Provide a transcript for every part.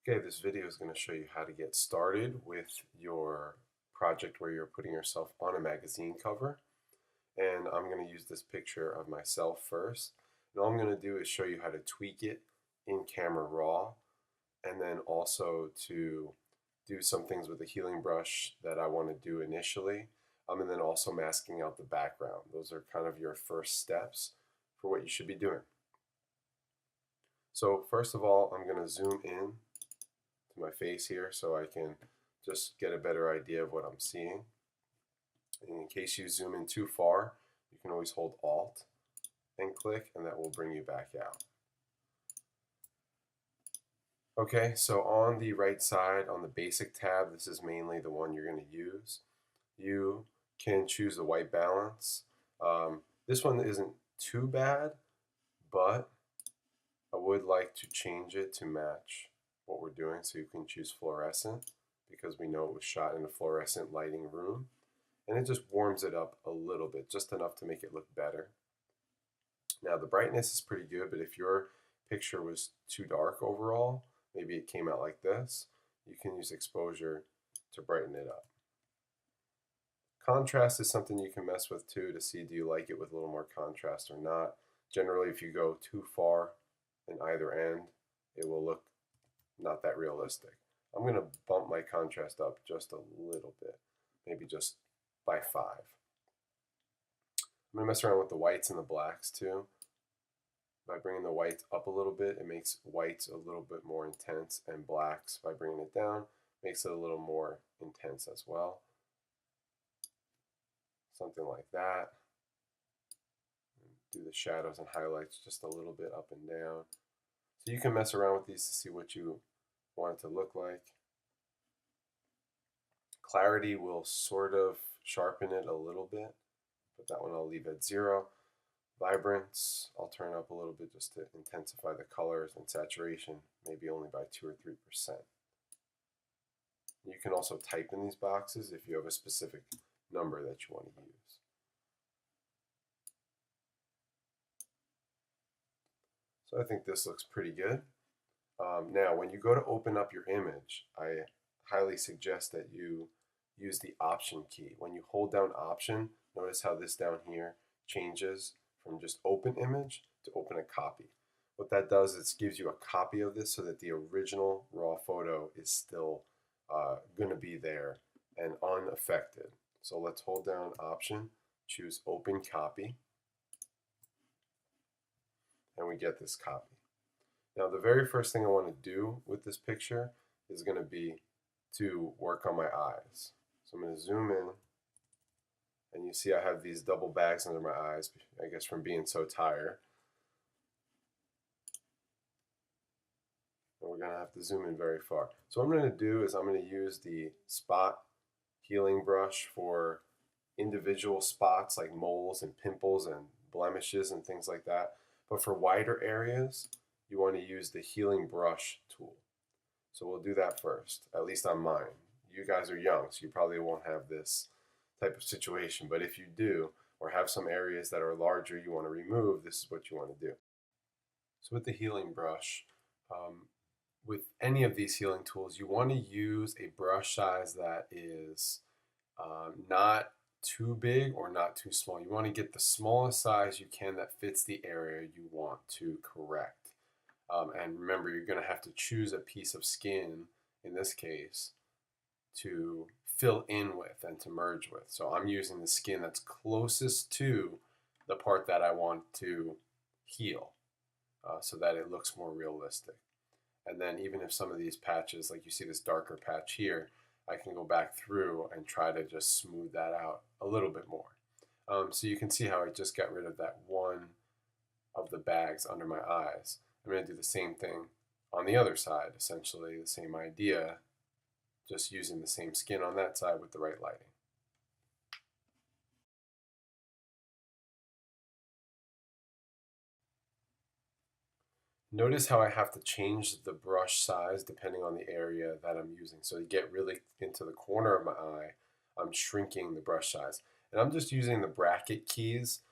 Okay, this video is going to show you how to get started with your project where you're putting yourself on a magazine cover. And I'm going to use this picture of myself first. And all I'm going to do is show you how to tweak it in Camera Raw, and then also to do some things with the healing brush that I want to do initially, and then also masking out the background. Those are kind of your first steps for what you should be doing. So first of all, I'm going to zoom in to my face here so I can just get a better idea of what I'm seeing. And in case you zoom in too far, you can always hold Alt and click, and that will bring you back out. Okay, so on the right side, on the Basic tab, this is mainly the one you're going to use. You can choose the white balance. This one isn't too bad, but I would like to change it to match what we're doing, so you can choose fluorescent because we know it was shot in a fluorescent lighting room, and it just warms it up a little bit, just enough to make it look better. Now the brightness is pretty good, but if your picture was too dark overall, maybe it came out like this, you can use exposure to brighten it up. Contrast is something you can mess with too to see do you like it with a little more contrast or not. Generally, if you go too far in either end, it will look not that realistic. I'm going to bump my contrast up just a little bit, maybe just by 5. I'm going to mess around with the whites and the blacks too. By bringing the whites up a little bit, it makes whites a little bit more intense, and blacks, by bringing it down, makes it a little more intense as well. Something like that. Do the shadows and highlights just a little bit up and down. So you can mess around with these to see what you want it to look like. Clarity will sort of sharpen it a little bit, but that one I'll leave at 0. Vibrance, I'll turn up a little bit just to intensify the colors, and saturation, maybe only by 2 or 3%. You can also type in these boxes if you have a specific number that you want to use. So I think this looks pretty good. Now, when you go to open up your image, I highly suggest that you use the Option key. When you hold down Option, notice how this down here changes from just open image to open a copy. What that does is gives you a copy of this so that the original raw photo is still going to be there and unaffected. So let's hold down Option, choose Open Copy, and we get this copy. Now the very first thing I want to do with this picture is going to be to work on my eyes. So I'm going to zoom in, and you see I have these double bags under my eyes, I guess from being so tired. And we're going to have to zoom in very far. So what I'm going to do is I'm going to use the spot healing brush for individual spots like moles and pimples and blemishes and things like that. But for wider areas, you want to use the healing brush tool. So we'll do that first, at least on mine. You guys are young, so you probably won't have this type of situation, but if you do, or have some areas that are larger you want to remove, this is what you want to do. So with the healing brush, with any of these healing tools, you want to use a brush size that is not too big or not too small. You want to get the smallest size you can that fits the area you want to correct. And remember, you're going to have to choose a piece of skin, in this case, to fill in with and to merge with. So I'm using the skin that's closest to the part that I want to heal so that it looks more realistic. And then even if some of these patches, like you see this darker patch here, I can go back through and try to just smooth that out a little bit more. So you can see how I just got rid of that one of the bags under my eyes. I'm going to do the same thing on the other side, essentially the same idea, just using the same skin on that side with the right lighting. Notice how I have to change the brush size depending on the area that I'm using. So to get really into the corner of my eye, I'm shrinking the brush size. And I'm just using the bracket keys.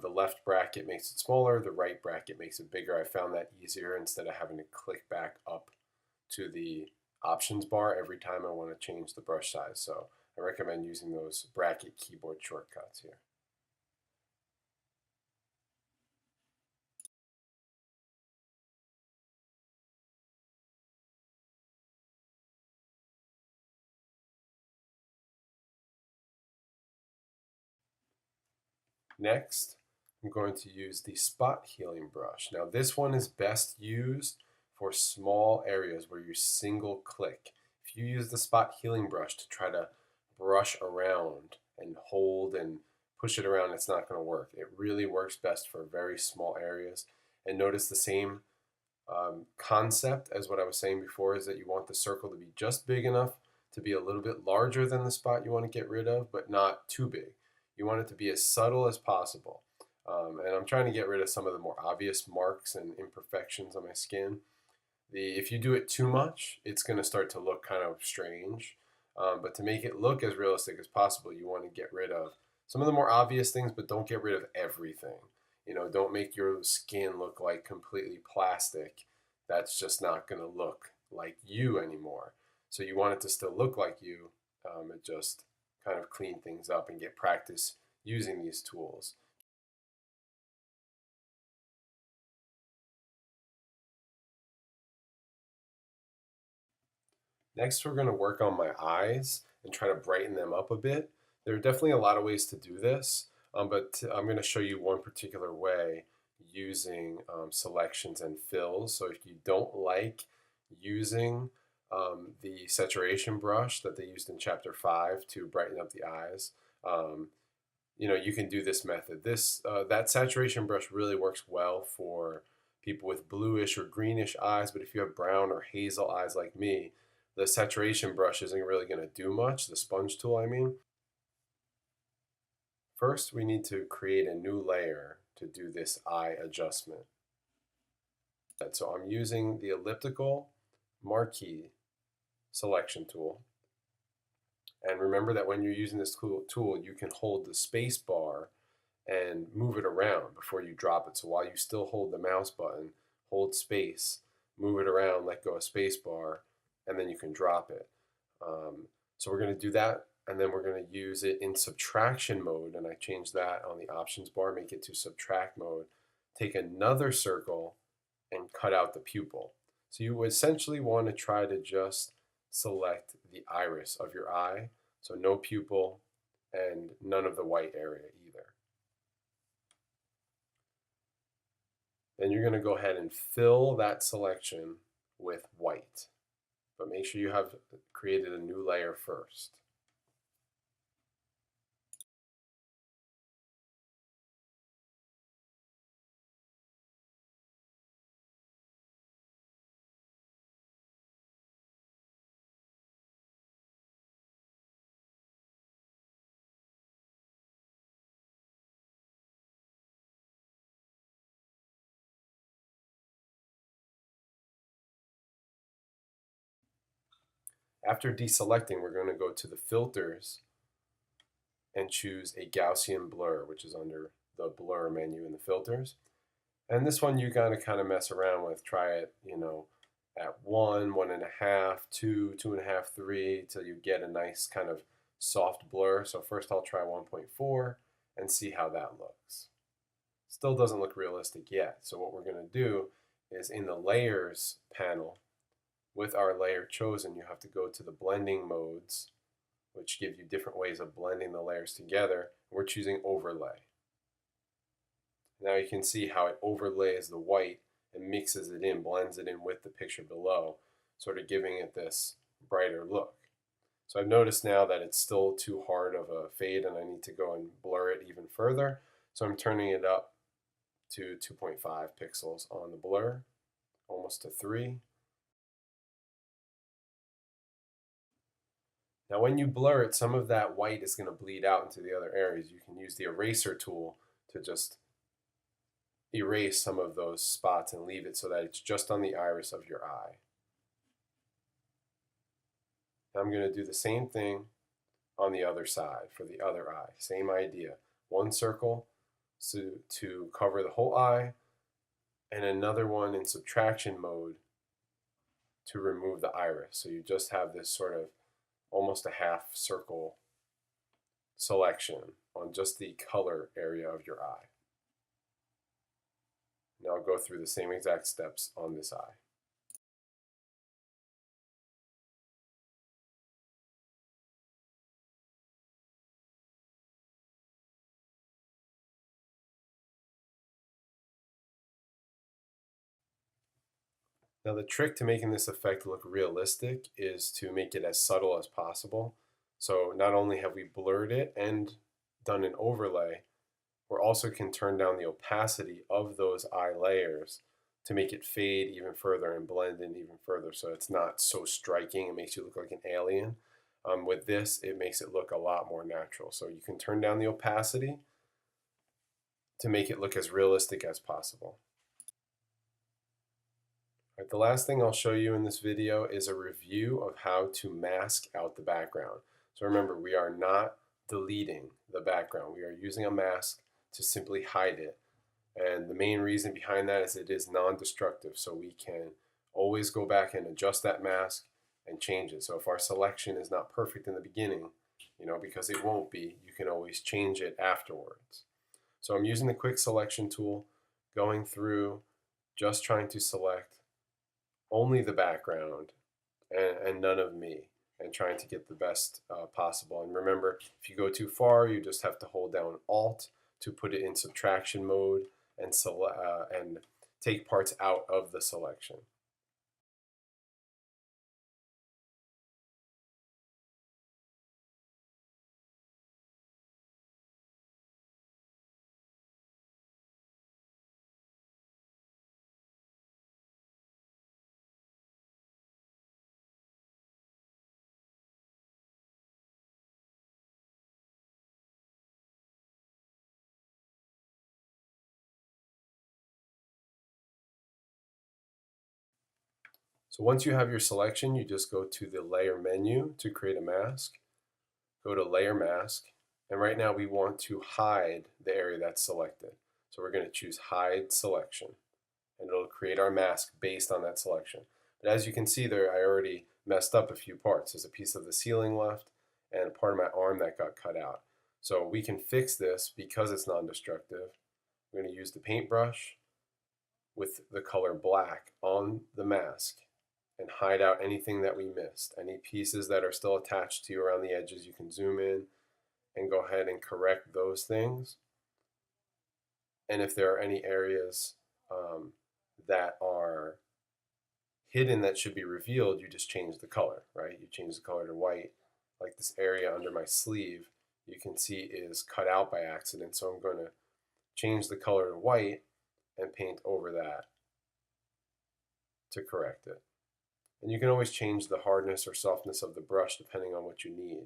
The left bracket makes it smaller, the right bracket makes it bigger. I found that easier instead of having to click back up to the options bar every time I want to change the brush size. So I recommend using those bracket keyboard shortcuts here. Next, I'm going to use the spot healing brush. Now this one is best used for small areas where you single click. If you use the spot healing brush to try to brush around and hold and push it around, it's not going to work. It really works best for very small areas. And notice the same concept as what I was saying before, is that you want the circle to be just big enough to be a little bit larger than the spot you want to get rid of, but not too big. You want it to be as subtle as possible. And I'm trying to get rid of some of the more obvious marks and imperfections on my skin. If you do it too much, it's going to start to look kind of strange. But to make it look as realistic as possible, you want to get rid of some of the more obvious things, but don't get rid of everything. Don't make your skin look like completely plastic. That's just not going to look like you anymore. So you want it to still look like you, and just kind of clean things up and get practice using these tools. Next, we're going to work on my eyes and try to brighten them up a bit. There are definitely a lot of ways to do this, but I'm going to show you one particular way using selections and fills. So if you don't like using the saturation brush that they used in chapter 5 to brighten up the eyes, you can do this method. That saturation brush really works well for people with bluish or greenish eyes, but if you have brown or hazel eyes like me, the saturation brush isn't really going to do much, the sponge tool I mean. First, we need to create a new layer to do this eye adjustment. So I'm using the elliptical marquee selection tool. And remember that when you're using this tool, you can hold the space bar and move it around before you drop it. So while you still hold the mouse button, hold space, move it around, let go of space bar, and then you can drop it. So we're going to do that, and then we're going to use it in subtraction mode, and I change that on the options bar, make it to subtract mode. Take another circle and cut out the pupil. So you essentially want to try to just select the iris of your eye, so no pupil and none of the white area either. Then you're going to go ahead and fill that selection with white. But make sure you have created a new layer first. After deselecting, we're going to go to the filters and choose a Gaussian blur, which is under the blur menu in the filters. And this one you gotta kind of mess around with. Try it, at 1, 1.5, 2, 2.5, 3, till you get a nice kind of soft blur. So first I'll try 1.4 and see how that looks. Still doesn't look realistic yet. So what we're gonna do is in the layers panel, with our layer chosen, you have to go to the blending modes, which give you different ways of blending the layers together. We're choosing overlay. Now you can see how it overlays the white and mixes it in, blends it in with the picture below, sort of giving it this brighter look. So I've noticed now that it's still too hard of a fade and I need to go and blur it even further. So I'm turning it up to 2.5 pixels on the blur, almost to 3. Now when you blur it, some of that white is going to bleed out into the other areas. You can use the eraser tool to just erase some of those spots and leave it so that it's just on the iris of your eye. Now I'm going to do the same thing on the other side for the other eye. Same idea. One circle to cover the whole eye, and another one in subtraction mode to remove the iris. So you just have this sort of almost a half circle selection on just the color area of your eye. Now I'll go through the same exact steps on this eye. Now the trick to making this effect look realistic is to make it as subtle as possible. So not only have we blurred it and done an overlay, we also can turn down the opacity of those eye layers to make it fade even further and blend in even further, so it's not so striking. It makes you look like an alien. With this, it makes it look a lot more natural. So you can turn down the opacity to make it look as realistic as possible. All right, the last thing I'll show you in this video is a review of how to mask out the background. So remember, we are not deleting the background. We are using a mask to simply hide it. And the main reason behind that is it is non-destructive, so we can always go back and adjust that mask and change it. So if our selection is not perfect in the beginning, because it won't be, you can always change it afterwards. So I'm using the quick selection tool, going through, just trying to select only the background and none of me, and trying to get the best possible. And remember, if you go too far, you just have to hold down Alt to put it in subtraction mode and take parts out of the selection. So once you have your selection, you just go to the layer menu to create a mask. Go to layer mask, and right now we want to hide the area that's selected. So we're going to choose hide selection, and it'll create our mask based on that selection. But as you can see there, I already messed up a few parts. There's a piece of the ceiling left and a part of my arm that got cut out. So we can fix this because it's non-destructive. We're going to use the paintbrush with the color black on the mask and hide out anything that we missed. Any pieces that are still attached to you around the edges, you can zoom in and go ahead and correct those things. And if there are any areas that are hidden that should be revealed, you just change the color, right? You change the color to white. Like this area under my sleeve, you can see is cut out by accident. So I'm going to change the color to white and paint over that to correct it. And you can always change the hardness or softness of the brush depending on what you need.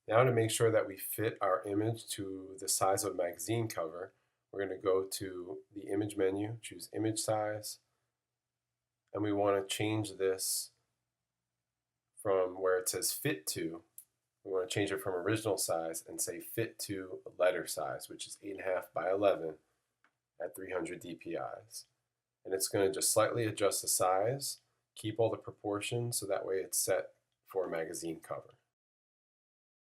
Now to make sure that we fit our image to the size of a magazine cover, we're going to go to the image menu, choose image size, and we want to change this from where it says fit to. We want to change it from original size and say fit to letter size, which is 8.5 by 11 at 300 dpi's. And it's going to just slightly adjust the size, keep all the proportions, so that way it's set for a magazine cover.